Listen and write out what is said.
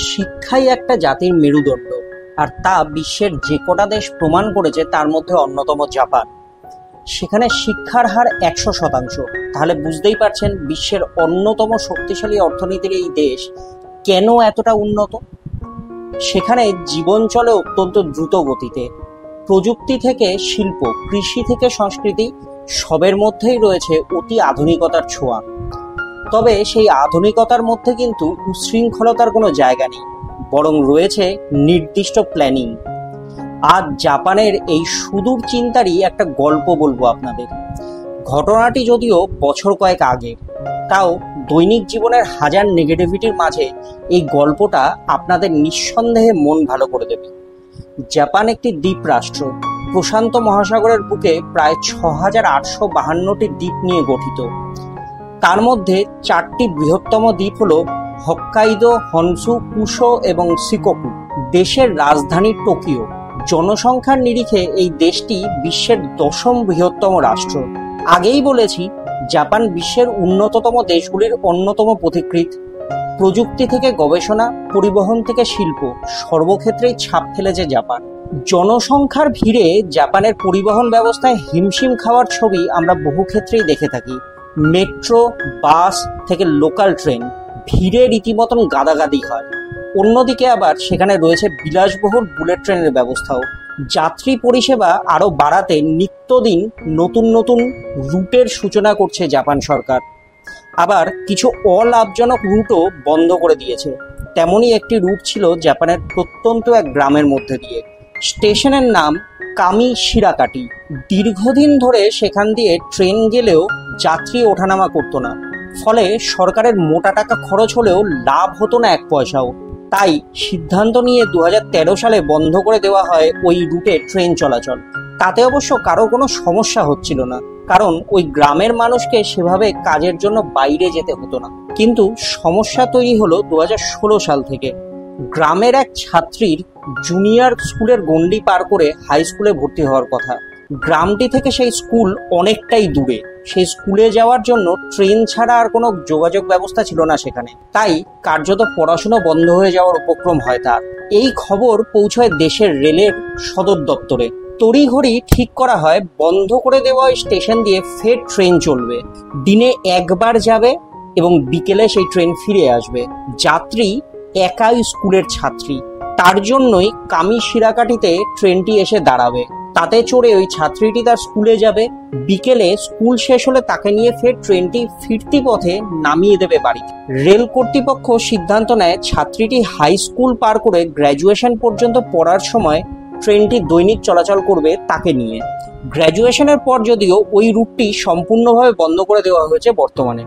শিক্ষাই একটা জাতির মেরুদণ্ড, আর তা বিশ্বের যে কটা দেশ প্রমাণ করেছে তার মধ্যে অন্যতম জাপান। সেখানে শিক্ষার হার 100%। তাহলে বুঝতেই পারছেন বিশ্বের অন্যতম শক্তিশালী অর্থনীতির এই দেশ কেন এতটা উন্নত। সেখানে জীবন চলে অত্যন্ত দ্রুত গতিতে। প্রযুক্তি থেকে শিল্প, কৃষি থেকে সংস্কৃতি, সবের মধ্যেই রয়েছে অতি আধুনিকতার ছোঁয়া। তবে সেই আধুনিকতার মধ্যে কিন্তু উচ্ছৃঙ্খলতার কোনো জায়গা নেই, বরং রয়েছে নির্দিষ্ট প্ল্যানিং। আজ জাপানের এই সুদূর চিন্তারই একটা গল্প বলবো আপনাদের। ঘটনাটি যদিও বছর কয়েক আগে, তাও দৈনিক জীবনের হাজার নেগেটিভিটির মাঝে এই গল্পটা আপনাদের নিঃসন্দেহে মন ভালো করে দেবে। জাপান একটি দ্বীপ রাষ্ট্র। প্রশান্ত মহাসাগরের বুকে প্রায় 6852টি দ্বীপ নিয়ে গঠিত। তার মধ্যে 4টি বৃহত্তম দ্বীপ হল হক্কাইদো, হনসু, কুশো এবং শিকোকু। দেশের রাজধানী টোকিও। জনসংখ্যার নিরিখে এই দেশটি বিশ্বের 10ম বৃহত্তম রাষ্ট্র। আগেই বলেছি, জাপান বিশ্বের উন্নততম দেশগুলির অন্যতম পথিকৃৎ। প্রযুক্তি থেকে গবেষণা, পরিবহন থেকে শিল্প, সর্বক্ষেত্রেই ছাপ ফেলেছে জাপান। জনসংখ্যার ভিড়ে জাপানের পরিবহন ব্যবস্থায় হিমশিম খাওয়ার ছবি আমরা বহু ক্ষেত্রেই দেখে থাকি। মেট্রো, বাস থেকে লোকাল ট্রেন ভিড়ে রীতিমতন গাদাগাদি হয়। অন্যদিকে আবার সেখানে রয়েছে বিলাসবহুল বুলেট ট্রেনের ব্যবস্থাও। যাত্রী পরিষেবা আরও বাড়াতে নিত্যদিন নতুন নতুন রুটের সূচনা করছে জাপান সরকার। আবার কিছু অলাভজনক রুটও বন্ধ করে দিয়েছে। তেমনই একটি রুট ছিল জাপানের প্রত্যন্ত এক গ্রামের মধ্যে দিয়ে। স্টেশনের নাম কামিশিরাকাটি। দীর্ঘদিন ধরে সেখান দিয়ে ট্রেন গেলেও যাত্রী ওঠানামা করতো না, ফলে সরকারের মোটা টাকা খরচ হলেও লাভ হতো না এক পয়সাও। তাই সিদ্ধান্ত নিয়ে 2013 সালে বন্ধ করে দেওয়া হয় ওই রুটে ট্রেন চলাচল। তাতে অবশ্য কারো কোনো সমস্যা হচ্ছিল না, কারণ ওই গ্রামের মানুষকে সেভাবে কাজের জন্য বাইরে যেতে হতো না। কিন্তু সমস্যা তৈরি হলো 2016 সাল থেকে। গ্রামের এক ছাত্রীর জুনিয়র স্কুলের গণ্ডি পার করে হাই স্কুলে ভর্তি হওয়ার কথা। গ্রামটি থেকে সেই স্কুল অনেকটাই দূরে। সেই স্কুলে যাওয়ার জন্য ট্রেন ছাড়া আর কোনো যোগাযোগ ব্যবস্থা ছিল না সেখানে। তাই কার্যত পড়াশোনা বন্ধ হয়ে যাওয়ার উপক্রম হয় তার। এই খবর পৌঁছয় দেশের রেলের সদর দপ্তরে। তড়িঘড়ি ঠিক করা হয় বন্ধ করে দেওয়া ওই স্টেশন দিয়ে ফের ট্রেন চলবে। দিনে একবার যাবে এবং বিকেলে সেই ট্রেন ফিরে আসবে। যাত্রী একাই স্কুলের ছাত্রী। তার জন্যই কামিশিরাকাটিতে ট্রেনটি এসে দাঁড়াবে। তাতে চড়ে ওই ছাত্রীটি তার স্কুলে যাবে। বিকেলে স্কুল শেষ হলে তাকে নিয়ে ফের ট্রেনটি ফিরতি পথে নামিয়ে দেবে বাড়িতে। রেল কর্তৃপক্ষ সিদ্ধান্ত নেয় ছাত্রীটি হাই স্কুল পার করে গ্র্যাজুয়েশন পর্যন্ত পড়ার সময় ট্রেনটি দৈনিক চলাচল করবে তাকে নিয়ে। গ্র্যাজুয়েশনের পর যদিও ওই রুটটি সম্পূর্ণভাবে বন্ধ করে দেওয়া হয়েছে বর্তমানে।